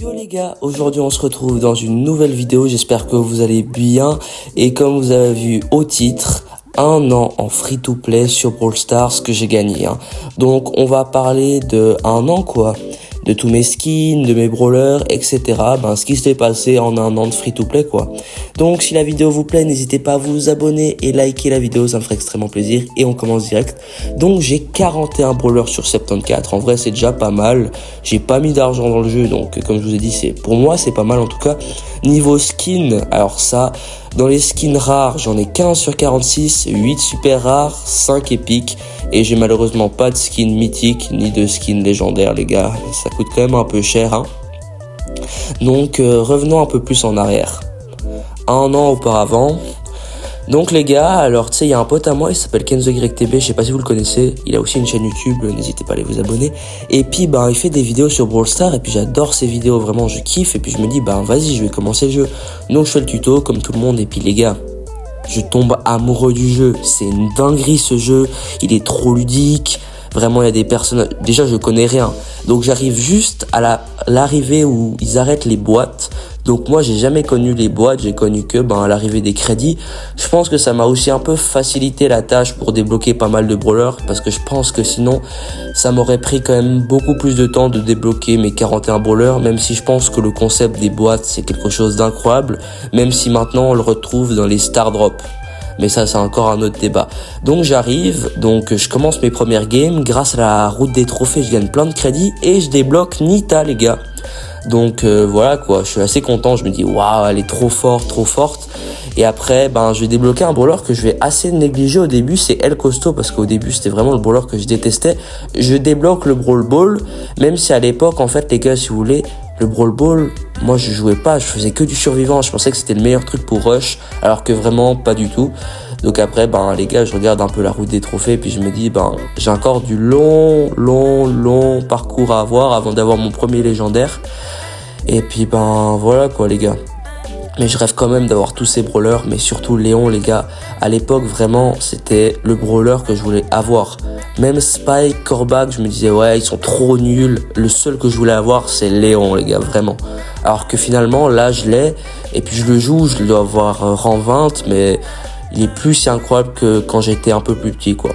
Yo les gars, aujourd'hui on se retrouve dans une nouvelle vidéo, j'espère que vous allez bien et comme vous avez vu au titre, un an en free-to-play sur Brawl Stars que j'ai gagné. Donc on va parler de un an quoi, de tous mes skins, de mes brawlers, etc. Ce qui s'est passé en un an de free-to-play quoi. Donc si la vidéo vous plaît, n'hésitez pas à vous abonner et liker la vidéo, ça me ferait extrêmement plaisir et on commence direct. Donc j'ai 41 brawlers sur 74, en vrai c'est déjà pas mal. J'ai pas mis d'argent dans le jeu, donc comme je vous ai dit, pour moi c'est pas mal en tout cas. Niveau skin, alors ça, dans les skins rares, j'en ai 15 sur 46, 8 super rares, 5 épiques. Et j'ai malheureusement pas de skin mythique, ni de skin légendaire les gars. Ça coûte quand même un peu cher. Donc revenons un peu plus en arrière. Un an auparavant. Donc les gars, alors tu sais, il y a un pote à moi, il s'appelle KenzoYTB, je sais pas si vous le connaissez, il a aussi une chaîne YouTube, n'hésitez pas à aller vous abonner. Et puis il fait des vidéos sur Brawl Stars et puis j'adore ses vidéos, vraiment je kiffe et puis je me dis vas-y, je vais commencer le jeu. Donc je fais le tuto comme tout le monde et puis les gars, je tombe amoureux du jeu, c'est une dinguerie ce jeu, il est trop ludique. Vraiment, il y a des personnages. Déjà, je connais rien. Donc, j'arrive juste à l'arrivée où ils arrêtent les boîtes. Donc, moi, j'ai jamais connu les boîtes. J'ai connu que, à l'arrivée des crédits. Je pense que ça m'a aussi un peu facilité la tâche pour débloquer pas mal de brawlers. Parce que je pense que sinon, ça m'aurait pris quand même beaucoup plus de temps de débloquer mes 41 brawlers. Même si je pense que le concept des boîtes, c'est quelque chose d'incroyable. Même si maintenant, on le retrouve dans les Star Drops. Mais ça, c'est encore un autre débat. Donc j'arrive, je commence mes premières games. Grâce à la route des trophées, je gagne plein de crédits et je débloque Nita, les gars. Donc voilà quoi, je suis assez content. Je me dis waouh, elle est trop forte, trop forte. Et après, je vais débloquer un brawler que je vais assez négliger au début, c'est El Costo, parce qu'au début c'était vraiment le brawler que je détestais. Je débloque le Brawl Ball, même si à l'époque, en fait, les gars, si vous voulez, le Brawl Ball, moi je jouais pas, je faisais que du survivant, je pensais que c'était le meilleur truc pour rush, alors que vraiment pas du tout. Donc après, les gars, je regarde un peu la route des trophées, puis je me dis, j'ai encore du long parcours à avoir avant d'avoir mon premier légendaire. Et puis voilà quoi les gars. Mais je rêve quand même d'avoir tous ces brawlers, mais surtout Léon les gars. À l'époque vraiment c'était le brawler que je voulais avoir. Même Spike, Corbac, je me disais ouais ils sont trop nuls. Le seul que je voulais avoir c'est Léon les gars, vraiment. Alors que finalement là je l'ai, et puis je le joue, je dois avoir rang 20, mais il est plus si incroyable que quand j'étais un peu plus petit quoi.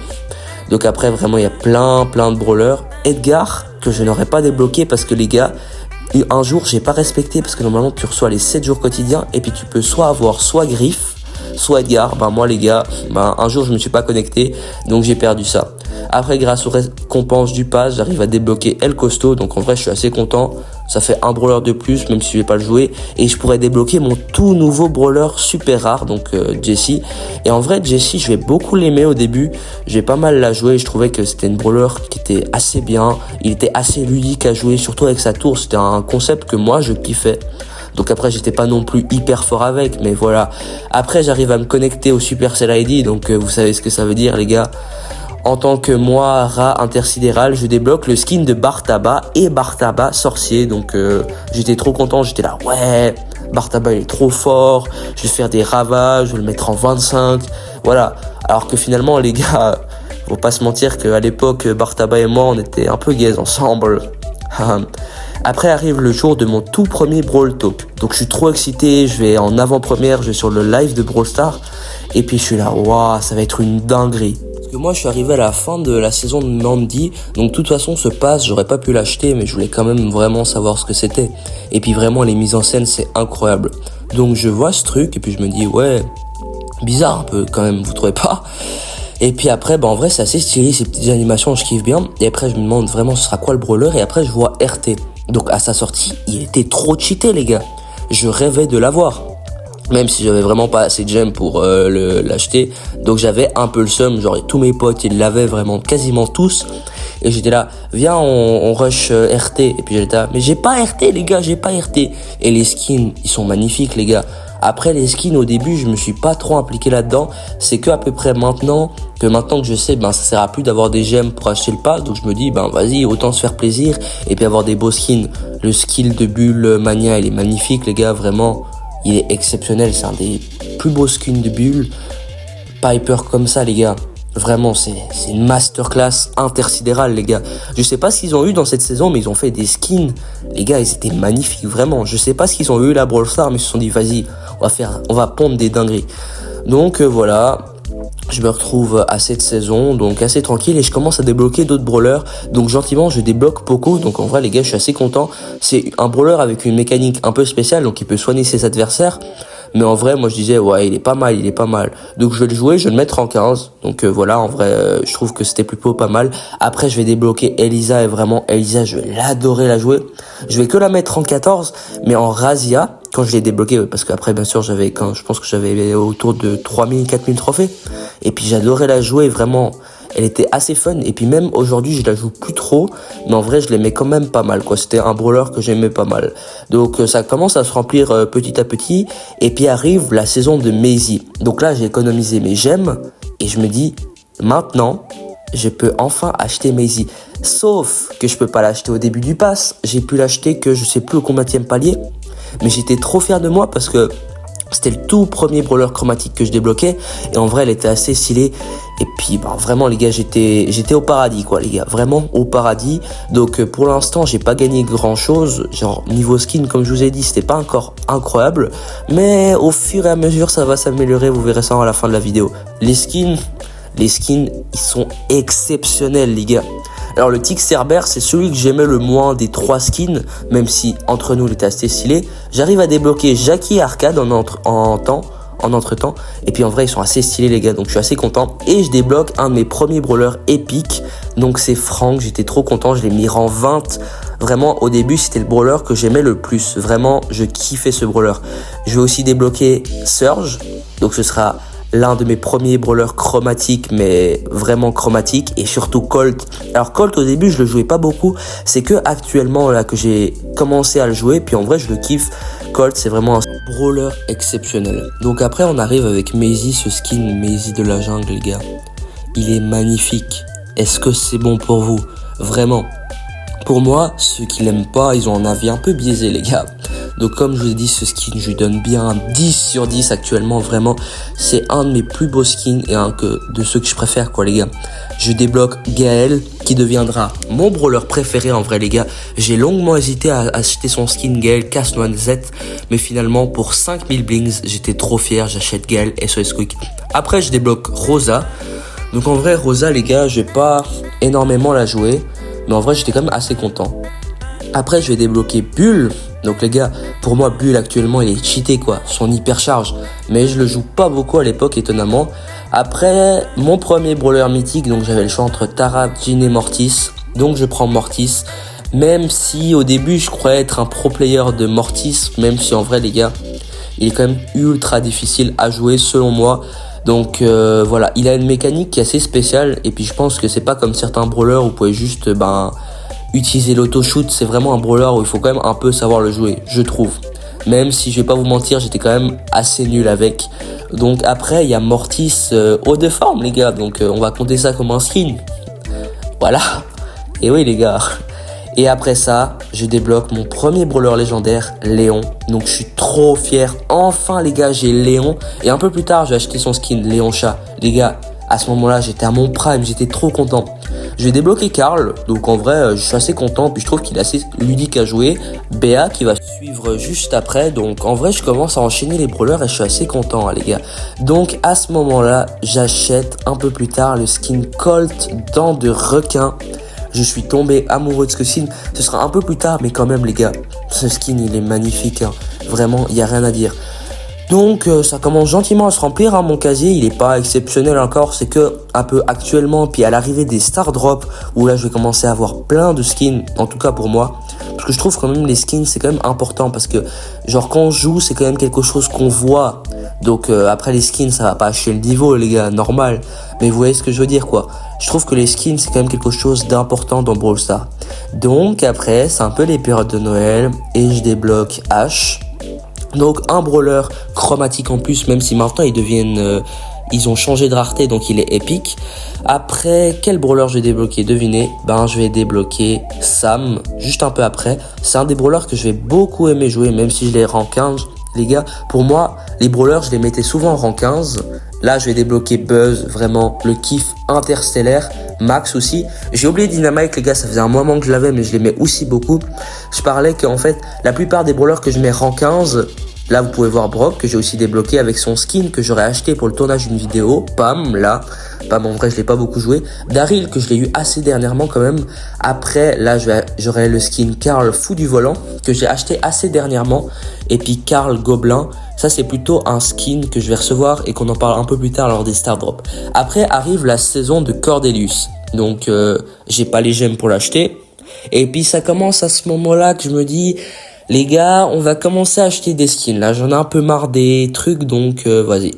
Donc après vraiment il y a plein de brawlers. Edgar que je n'aurais pas débloqué parce que les gars, un jour j'ai pas respecté parce que normalement tu reçois les 7 jours quotidiens et puis tu peux soit avoir soit Griff, soit Edgar. Moi les gars, un jour je me suis pas connecté, donc j'ai perdu ça. Après grâce aux récompenses du pass, j'arrive à débloquer El Costo, donc en vrai je suis assez content. Ça fait un brawler de plus, même si je vais pas le jouer. Et je pourrais débloquer mon tout nouveau brawler super rare, donc Jessie. Et en vrai, Jessie, je vais beaucoup l'aimer au début. J'ai pas mal la jouer. Je trouvais que c'était une brawler qui était assez bien. Il était assez ludique à jouer, surtout avec sa tour. C'était un concept que moi, je kiffais. Donc après, j'étais pas non plus hyper fort avec, mais voilà. Après, j'arrive à me connecter au Supercell ID, donc vous savez ce que ça veut dire, les gars. En tant que moi, rat intersidéral, je débloque le skin de Bartaba et Bartaba sorcier. Donc j'étais trop content, j'étais là, ouais, Bartaba il est trop fort, je vais faire des ravages, je vais le mettre en 25. Voilà. Alors que finalement, les gars, faut pas se mentir qu'à l'époque, Bartaba et moi, on était un peu gays ensemble. Après arrive le jour de mon tout premier Brawl Talk. Donc je suis trop excité, je vais en avant-première, je vais sur le live de Brawl Stars. Et puis je suis là, waouh, ça va être une dinguerie. Parce que moi je suis arrivé à la fin de la saison de Mandy, donc de toute façon ce pass j'aurais pas pu l'acheter, mais je voulais quand même vraiment savoir ce que c'était. Et puis vraiment les mises en scène c'est incroyable. Donc je vois ce truc et puis je me dis ouais, bizarre un peu quand même, vous trouvez pas? Et puis après en vrai c'est assez stylé, ces petites animations je kiffe bien. Et après je me demande vraiment ce sera quoi le brawler, et après je vois RT. Donc à sa sortie il était trop cheaté les gars, je rêvais de l'avoir. Même si j'avais vraiment pas assez de gemmes pour l'acheter. Donc j'avais un peu le seum, genre tous mes potes ils l'avaient vraiment quasiment tous. Et j'étais là, viens on rush RT. Et puis j'étais là, mais j'ai pas RT les gars, j'ai pas RT. Et les skins, ils sont magnifiques les gars. Après les skins au début je me suis pas trop impliqué là-dedans. C'est que à peu près maintenant que je sais, ça sert à plus d'avoir des gemmes pour acheter le pass. Donc je me dis, vas-y, autant se faire plaisir. Et puis avoir des beaux skins. Le skill de Bull Mania il est magnifique les gars, vraiment. Il est exceptionnel, c'est un des plus beaux skins de Bull. Piper comme ça les gars. Vraiment, c'est une masterclass intersidérale, les gars. Je sais pas ce qu'ils ont eu dans cette saison, mais ils ont fait des skins. Les gars, ils étaient magnifiques, vraiment. Je sais pas ce qu'ils ont eu là, Brawl Stars, mais ils se sont dit, vas-y, on va pondre des dingueries. Donc, voilà. Je me retrouve à cette saison, donc assez tranquille, et je commence à débloquer d'autres brawlers. Donc gentiment, je débloque Poco. Donc en vrai, les gars, je suis assez content. C'est un brawler avec une mécanique un peu spéciale, donc il peut soigner ses adversaires. Mais en vrai, moi je disais, ouais, il est pas mal. Donc je vais le jouer, je vais le mettre en 15. Donc voilà, en vrai, je trouve que c'était plutôt pas mal. Après, je vais débloquer Elisa, et vraiment, Elisa, je vais l'adorer la jouer. Je vais que la mettre en 14, mais en Razia, quand je l'ai débloqué, parce qu'après, bien sûr, je pense que j'avais autour de 3000, 4000 trophées. Et puis j'adorais la jouer, vraiment. Elle était assez fun, et puis même aujourd'hui je la joue plus trop, mais en vrai je l'aimais quand même pas mal, quoi. C'était un brawler que j'aimais pas mal. Donc ça commence à se remplir petit à petit, et puis arrive la saison de Maisie. Donc là j'ai économisé mes gemmes, et je me dis, maintenant je peux enfin acheter Maisie. Sauf que je peux pas l'acheter au début du pass, j'ai pu l'acheter que je sais plus au combienième palier, mais j'étais trop fier de moi parce que c'était le tout premier brawler chromatique que je débloquais, et en vrai elle était assez stylée. Et puis vraiment les gars, j'étais au paradis, quoi, les gars, vraiment au paradis. Donc pour l'instant j'ai pas gagné grand chose, genre niveau skin comme je vous ai dit c'était pas encore incroyable, mais au fur et à mesure ça va s'améliorer, vous verrez ça à la fin de la vidéo. Les skins ils sont exceptionnels, les gars. Alors le Tic Cerber, c'est celui que j'aimais le moins des 3 skins, même si entre nous il était assez stylé. J'arrive à débloquer Jackie et Arcade en entre-temps, et puis en vrai ils sont assez stylés, les gars, donc je suis assez content. Et je débloque un de mes premiers brawlers épiques, donc c'est Frank. J'étais trop content, je l'ai mis rang 20. Vraiment au début c'était le brawler que j'aimais le plus, vraiment je kiffais ce brawler. Je vais aussi débloquer Surge, donc ce sera l'un de mes premiers brawlers chromatiques, mais vraiment chromatiques, et surtout Colt. Alors Colt au début je le jouais pas beaucoup, c'est que actuellement là que j'ai commencé à le jouer, puis en vrai je le kiffe. Colt c'est vraiment un brawler exceptionnel. Donc après on arrive avec Maisie, ce skin Maisie de la jungle, les gars. Il est magnifique. Est-ce que c'est bon pour vous? Vraiment. Pour moi, ceux qui l'aiment pas, ils ont un avis un peu biaisé, les gars. Donc comme je vous ai dit, ce skin, je lui donne bien un 10 sur 10 actuellement, vraiment. C'est un de mes plus beaux skins et un de ceux que je préfère, quoi, les gars. Je débloque Gaël, qui deviendra mon brawler préféré, en vrai, les gars. J'ai longuement hésité à acheter son skin Gaël Cas-1Z, mais finalement, pour 5000 blings, j'étais trop fier, j'achète Gaël SOS Quick. Après, je débloque Rosa. Donc en vrai, Rosa, les gars, je vais pas énormément la jouer, mais en vrai, j'étais quand même assez content. Après, je vais débloquer Bull. Donc les gars, pour moi, Bull actuellement, il est cheaté, quoi, son hypercharge. Mais je le joue pas beaucoup à l'époque, étonnamment. Après, mon premier brawler mythique, donc j'avais le choix entre Tara, Jean et Mortis. Donc je prends Mortis. Même si au début, je croyais être un pro player de Mortis. Même si en vrai, les gars, il est quand même ultra difficile à jouer, selon moi. Donc voilà, il a une mécanique qui est assez spéciale. Et puis je pense que c'est pas comme certains brawlers où vous pouvez juste utiliser l'auto-shoot. C'est vraiment un brawler où il faut quand même un peu savoir le jouer, je trouve. Même si je vais pas vous mentir, j'étais quand même assez nul avec. Donc après il y a Mortis haut de forme, les gars. Donc on va compter ça comme un skin. Voilà. Et oui, les gars. Et après ça, je débloque mon premier brawler légendaire, Léon. Donc je suis trop fier. Enfin les gars, j'ai Léon. Et un peu plus tard, j'ai acheté son skin, Léon Chat. Les gars, à ce moment-là, j'étais à mon prime, j'étais trop content. Je vais débloquer Karl. Donc en vrai, je suis assez content. Puis je trouve qu'il est assez ludique à jouer. Béa qui va suivre juste après. Donc en vrai, je commence à enchaîner les brawlers et je suis assez content, hein, les gars. Donc à ce moment-là, j'achète un peu plus tard le skin Colt Dents de Requin. Je suis tombé amoureux de ce skin. Ce sera un peu plus tard, mais quand même, les gars, ce skin, il est magnifique, hein. Vraiment, il n'y a rien à dire. Donc, ça commence gentiment à se remplir, hein, mon casier. Il n'est pas exceptionnel encore. C'est que un peu actuellement, puis à l'arrivée des Star Drops, où là, je vais commencer à avoir plein de skins, en tout cas pour moi. Parce que je trouve quand même les skins, c'est quand même important. Parce que, genre, quand on joue, c'est quand même quelque chose qu'on voit. Donc, après les skins, ça va pas acheter le niveau, les gars, normal. Mais vous voyez ce que je veux dire, quoi. Je trouve que les skins, c'est quand même quelque chose d'important dans Brawl Stars. Donc après, c'est un peu les périodes de Noël et je débloque Ash. Donc un brawler chromatique en plus, même si maintenant ils ont changé de rareté, donc il est épique. Après, quel brawler je vais débloquer? Devinez. Je vais débloquer Sam, juste un peu après. C'est un des brawlers que je vais beaucoup aimer jouer, même si je les rang 15. Les gars, pour moi, les brawlers, je les mettais souvent en rang 15. Là, je vais débloquer Buzz, vraiment le kiff interstellaire. Max aussi. J'ai oublié Dynamite, les gars, ça faisait un moment que je l'avais, mais je l'aimais aussi beaucoup. Je parlais qu'en fait, la plupart des brawlers que je mets rang 15, là, vous pouvez voir Brock, que j'ai aussi débloqué avec son skin que j'aurais acheté pour le tournage d'une vidéo. Pam, là. Pam, en vrai, je l'ai pas beaucoup joué. Daryl, que je l'ai eu assez dernièrement quand même. Après, là, j'aurai le skin Carl Fou du Volant, que j'ai acheté assez dernièrement. Et puis Carl Gobelin. Ça, c'est plutôt un skin que je vais recevoir et qu'on en parle un peu plus tard lors des Star Drops. Après arrive la saison de Cordelius. Donc, j'ai pas les gemmes pour l'acheter. Et puis, ça commence à ce moment-là que je me dis, les gars, on va commencer à acheter des skins. Là, j'en ai un peu marre des trucs, donc vas-y.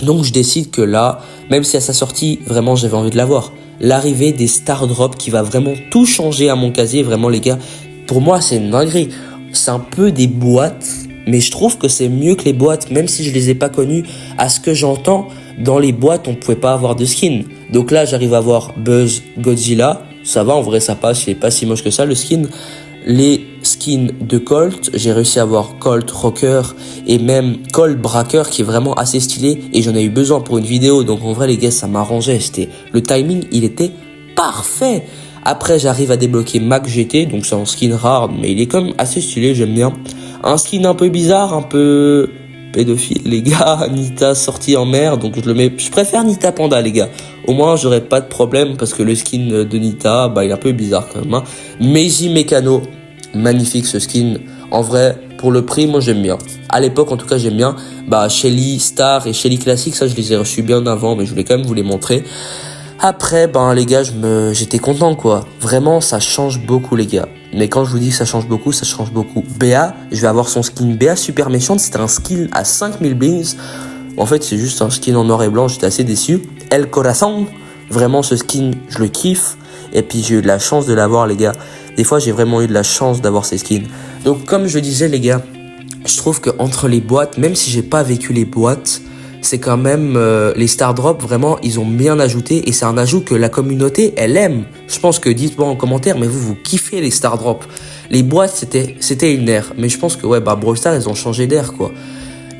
Donc, je décide que là, même si à sa sortie, vraiment, j'avais envie de l'avoir. L'arrivée des Star Drops qui va vraiment tout changer à mon casier. Vraiment, les gars, pour moi, c'est une dinguerie. C'est un peu des boîtes. Mais je trouve que c'est mieux que les boîtes, même si je les ai pas connues. À ce que j'entends, dans les boîtes, on pouvait pas avoir de skin. Donc là, j'arrive à avoir Buzz Godzilla. Ça va, en vrai, ça passe. C'est pas si moche que ça, le skin. Les skins de Colt, j'ai réussi à avoir Colt Rocker et même Colt Bracker qui est vraiment assez stylé. Et j'en ai eu besoin pour une vidéo. Donc en vrai, les gars, ça m'arrangeait. Le timing, il était parfait. Après, j'arrive à débloquer Mac GT. Donc c'est un skin rare, mais il est quand même assez stylé, j'aime bien. Un skin un peu bizarre, un peu pédophile, les gars. Nita sortie en mer, donc je le mets. Je préfère Nita Panda, les gars. Au moins, j'aurais pas de problème parce que le skin de Nita, bah, il est un peu bizarre quand même. Hein. Meiji Mécano, magnifique ce skin. En vrai, pour le prix, moi j'aime bien. À l'époque, en tout cas, j'aime bien. Bah, Shelly Star et Shelly Classic, ça je les ai reçus bien avant, mais je voulais quand même vous les montrer. Après, ben les gars, j'étais content quoi. Vraiment, ça change beaucoup les gars. Mais quand je vous dis que ça change beaucoup, ça change beaucoup. BA, je vais avoir son skin BA super méchante. C'était un skin à 5000 blinks. En fait, c'est juste un skin en noir et blanc. J'étais assez déçu. El Corazon, vraiment ce skin, je le kiffe. Et puis j'ai eu de la chance de l'avoir les gars. Des fois, j'ai vraiment eu de la chance d'avoir ces skins. Donc comme je disais les gars, je trouve que entre les boîtes, même si j'ai pas vécu les boîtes, c'est quand même les Star Drops, vraiment, ils ont bien ajouté et c'est un ajout que la communauté, elle aime. Je pense que dites-moi en commentaire, mais vous kiffez les Star Drops. Les boîtes, c'était une ère, mais je pense que ouais, bah Brawl Stars, elles ont changé d'air quoi.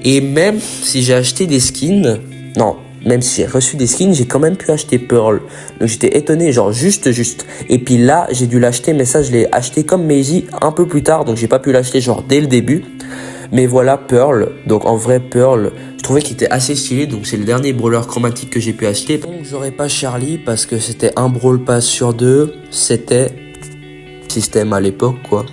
Et même si j'ai acheté des skins, non, même si j'ai reçu des skins, j'ai quand même pu acheter Pearl. Donc j'étais étonné, genre juste. Et puis là, j'ai dû l'acheter, mais ça, je l'ai acheté comme Meiji un peu plus tard, donc j'ai pas pu l'acheter genre dès le début. Mais voilà, Pearl. Donc en vrai, Pearl, je trouvais qu'il était assez stylé. Donc c'est le dernier brawler chromatique que j'ai pu acheter. Donc j'aurais pas Charlie parce que c'était un brawl pass sur 2. C'était système à l'époque quoi.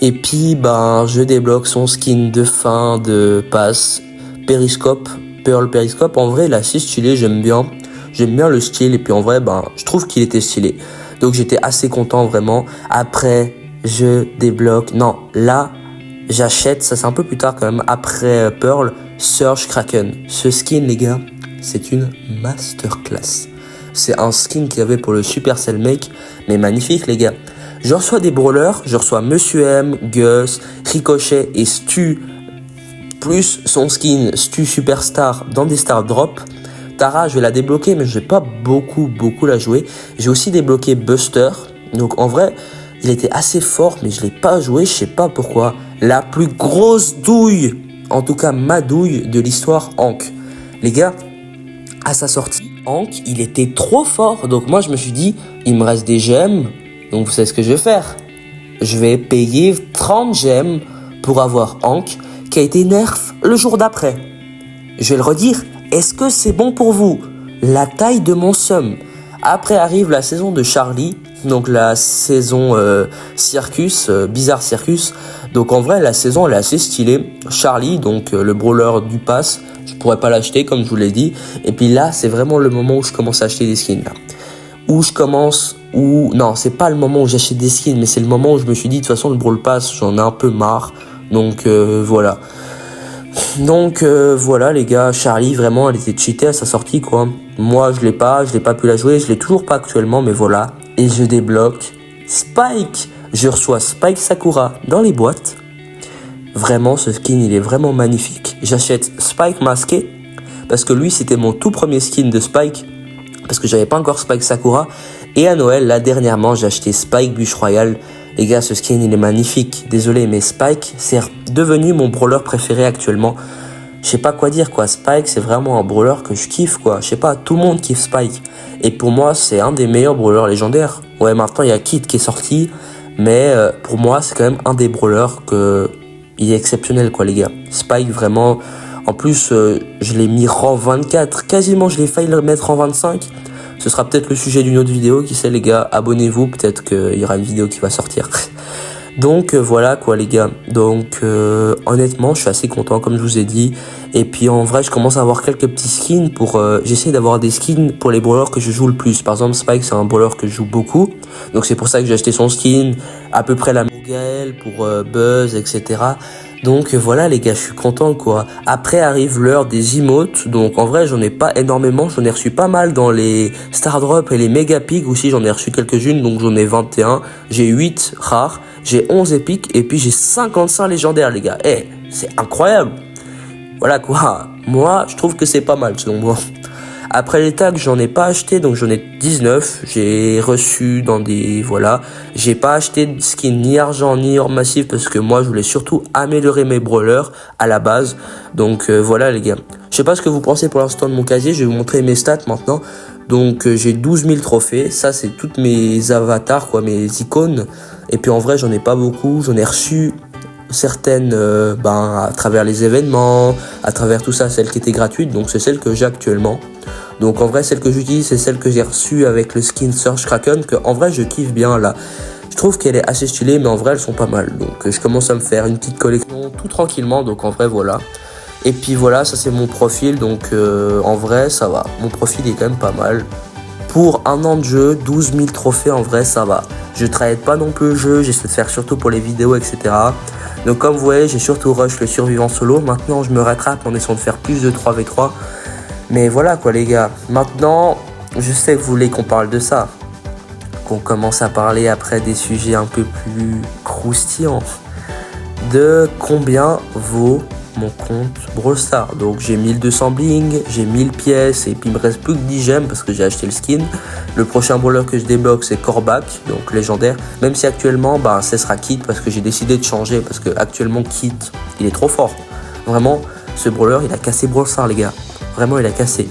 Et puis ben je débloque son skin de fin de pass Periscope. Pearl Periscope. En vrai, il est assez stylé, j'aime bien. J'aime bien le style. Et puis en vrai, ben je trouve qu'il était stylé. Donc j'étais assez content vraiment. Après, je débloque. Non, là. J'achète, ça c'est un peu plus tard quand même, après Pearl, Surge Kraken. Ce skin les gars, c'est une masterclass. C'est un skin qu'il y avait pour le Supercell Make, mais magnifique les gars. Je reçois des brawlers, je reçois Monsieur M, Gus, Ricochet et Stu, plus son skin Stu Superstar dans des Star Drop. Tara, je vais la débloquer, mais je vais pas beaucoup la jouer. J'ai aussi débloqué Buster, donc en vrai... Il était assez fort, mais je l'ai pas joué, je sais pas pourquoi. La plus grosse douille, en tout cas ma douille de l'histoire, Hank. Les gars, à sa sortie, Hank, il était trop fort. Donc moi, je me suis dit, il me reste des gemmes. Donc vous savez ce que je vais faire. Je vais payer 30 gemmes pour avoir Hank, qui a été nerf le jour d'après. Je vais le redire, est-ce que c'est bon pour vous? La taille de mon sum. Après arrive la saison de Charlie. Donc la saison Circus, Bizarre Circus. Donc en vrai la saison elle est assez stylée. Charlie, donc le brawler du pass, je pourrais pas l'acheter comme je vous l'ai dit. Et puis là c'est vraiment le moment où je commence à acheter des skins là. Non, c'est pas le moment où j'achète des skins, mais c'est le moment où je me suis dit de toute façon le Brawl Pass j'en ai un peu marre. Donc voilà. Donc voilà les gars, Charlie vraiment elle était cheatée à sa sortie quoi. Moi je l'ai pas pu la jouer, je l'ai toujours pas actuellement, mais voilà. Et je débloque Spike. Je reçois Spike Sakura dans les boîtes. Vraiment ce skin il est vraiment magnifique. J'achète Spike masqué parce que lui c'était mon tout premier skin de Spike, parce que j'avais pas encore Spike Sakura. Et à Noël là dernièrement j'ai acheté Spike Bûche Royale. Les gars, ce skin, il est magnifique. Désolé, mais Spike, c'est devenu mon brawler préféré actuellement. je sais pas quoi dire quoi. Spike, c'est vraiment un brawler que je kiffe quoi. Je sais pas, tout le monde kiffe Spike. Et pour moi, c'est un des meilleurs brawlers légendaires. Ouais, maintenant il y a Kid qui est sorti, mais pour moi, c'est quand même un des brawlers que il est exceptionnel quoi les gars. Spike vraiment. En plus, je l'ai mis rang 24. Quasiment, je l'ai failli le mettre en 25. Ce sera peut-être le sujet d'une autre vidéo. Qui sait les gars, abonnez-vous. Peut-être qu'il y aura une vidéo qui va sortir. Donc voilà quoi les gars. Donc honnêtement, je suis assez content comme je vous ai dit. Et puis en vrai, je commence à avoir quelques petits skins pour... j'essaie d'avoir des skins pour les brawlers que je joue le plus. Par exemple, Spike, c'est un brawler que je joue beaucoup. Donc c'est pour ça que j'ai acheté son skin. À peu près la même Gaël pour Buzz, etc. Donc voilà les gars, je suis content quoi. Après arrive l'heure des emotes. Donc en vrai j'en ai pas énormément. J'en ai reçu pas mal dans les Star Drop et les Mega Pigs aussi. J'en ai reçu quelques-unes. Donc j'en ai 21. J'ai 8 rares. J'ai 11 épiques. Et puis j'ai 55 légendaires les gars. Eh, c'est incroyable. Voilà quoi. Moi je trouve que c'est pas mal selon moi. Après les tags, j'en ai pas acheté, donc j'en ai 19. J'ai reçu dans des... Voilà. J'ai pas acheté de skin ni argent ni or massif parce que moi, je voulais surtout améliorer mes brawlers à la base. Donc voilà les gars. Je sais pas ce que vous pensez pour l'instant de mon casier. Je vais vous montrer mes stats maintenant. Donc j'ai 12 000 trophées. Ça, c'est toutes mes avatars, quoi, mes icônes. Et puis en vrai, j'en ai pas beaucoup. J'en ai reçu certaines à travers les événements, à travers tout ça, celles qui étaient gratuites. Donc c'est celle que j'ai actuellement. Donc en vrai, celle que j'utilise, c'est celle que j'ai reçue avec le skin Surge Kraken, que en vrai je kiffe bien là. Je trouve qu'elle est assez stylée, mais en vrai elles sont pas mal. Donc je commence à me faire une petite collection tout tranquillement, donc en vrai voilà. Et puis voilà, ça c'est mon profil, donc en vrai ça va. Mon profil est quand même pas mal. Pour un an de jeu, 12 000 trophées, en vrai ça va. Je travaille pas non plus le jeu, j'essaie de faire surtout pour les vidéos, etc. Donc comme vous voyez, j'ai surtout rush le survivant solo. Maintenant je me rattrape en essayant de faire plus de 3v3. Mais voilà quoi les gars, maintenant je sais que vous voulez qu'on parle de ça, qu'on commence à parler après des sujets un peu plus croustillants, de combien vaut mon compte Brawl Stars. Donc j'ai 1200 bling, j'ai 1000 pièces et puis il me reste plus que 10 gemmes parce que j'ai acheté le skin. Le prochain brawler que je débloque c'est Corbac, donc légendaire, même si actuellement ce sera Kit parce que j'ai décidé de changer parce que actuellement Kit il est trop fort. Vraiment ce brawler il a cassé Brawl Stars les gars. Vraiment, il a cassé.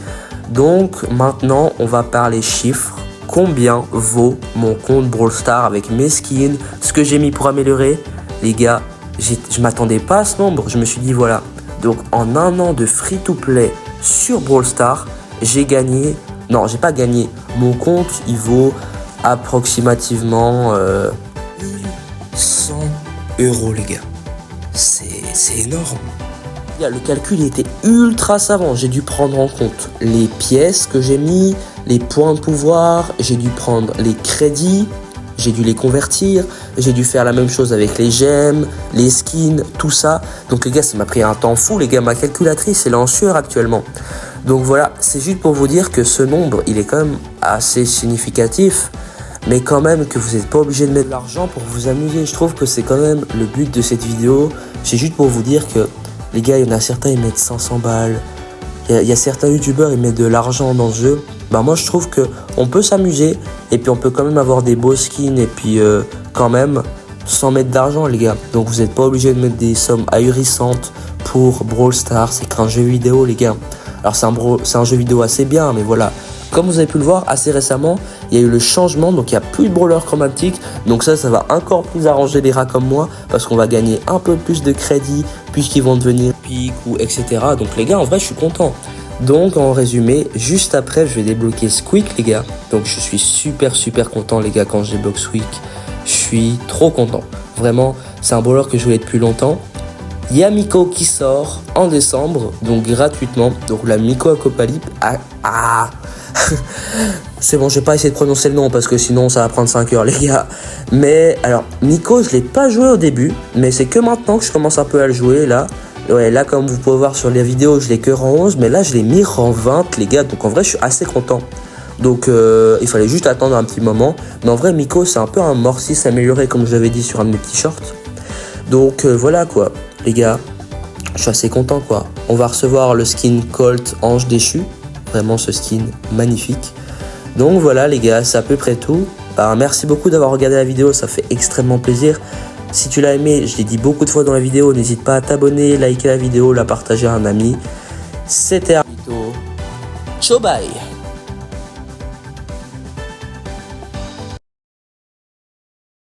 Donc, maintenant, on va parler chiffres. Combien vaut mon compte Brawl Stars avec mes skins, ce que j'ai mis pour améliorer. Les gars, je m'attendais pas à ce nombre. Je me suis dit, voilà. Donc, en un an de free-to-play sur Brawl Stars, j'ai gagné... Non, j'ai pas gagné. Mon compte, il vaut approximativement 100 €, les gars. C'est énorme. Le calcul était ultra savant, j'ai dû prendre en compte les pièces que j'ai mis, les points de pouvoir, j'ai dû prendre les crédits, j'ai dû les convertir, j'ai dû faire la même chose avec les gemmes, les skins, tout ça. Donc les gars, ça m'a pris un temps fou, les gars, ma calculatrice elle est en sueur actuellement. Donc voilà, c'est juste pour vous dire que ce nombre, il est quand même assez significatif, mais quand même que vous n'êtes pas obligé de mettre de l'argent pour vous amuser. Je trouve que c'est quand même le but de cette vidéo, c'est juste pour vous dire que les gars, il y en a certains, ils mettent 500 balles. Il y a certains youtubeurs, ils mettent de l'argent dans ce jeu. Moi, je trouve qu'on peut s'amuser. Et puis, on peut quand même avoir des beaux skins. Et puis, quand même, sans mettre d'argent, les gars. Donc, vous n'êtes pas obligé de mettre des sommes ahurissantes pour Brawl Stars. C'est qu'un jeu vidéo, les gars. Alors, c'est un jeu vidéo assez bien, mais voilà. Comme vous avez pu le voir, assez récemment, il y a eu le changement, donc il n'y a plus de brawler chromatique. Donc ça va encore plus arranger les rats comme moi, parce qu'on va gagner un peu plus de crédit, puisqu'ils vont devenir piques ou etc. Donc les gars, en vrai, je suis content. Donc en résumé, juste après, je vais débloquer Squeak, les gars. Donc je suis super content, les gars, quand je débloque Squeak. Je suis trop content. Vraiment, c'est un brawler que je voulais depuis longtemps. Il y a Miko qui sort en décembre, donc gratuitement. Donc la Miko Apocalypse. C'est bon, je vais pas essayer de prononcer le nom parce que sinon ça va prendre 5 heures, les gars. Mais alors, Miko, je l'ai pas joué au début, mais c'est que maintenant que je commence un peu à le jouer là. Ouais, là, comme vous pouvez voir sur les vidéos, je l'ai que rang 11, mais là, je l'ai mis rang 20, les gars. Donc en vrai, je suis assez content. Donc il fallait juste attendre un petit moment. Mais en vrai, Miko, c'est un peu un Morsis amélioré, comme je l'avais dit sur un de mes petits shorts. Donc voilà quoi, les gars. Je suis assez content quoi. On va recevoir le skin Colt Ange Déchu. Vraiment ce skin magnifique. Donc voilà les gars, c'est à peu près tout. Merci beaucoup d'avoir regardé la vidéo, ça fait extrêmement plaisir. Si tu l'as aimé, je l'ai dit beaucoup de fois dans la vidéo, n'hésite pas à t'abonner, liker la vidéo, la partager à un ami. C'était Armito. Ciao bye.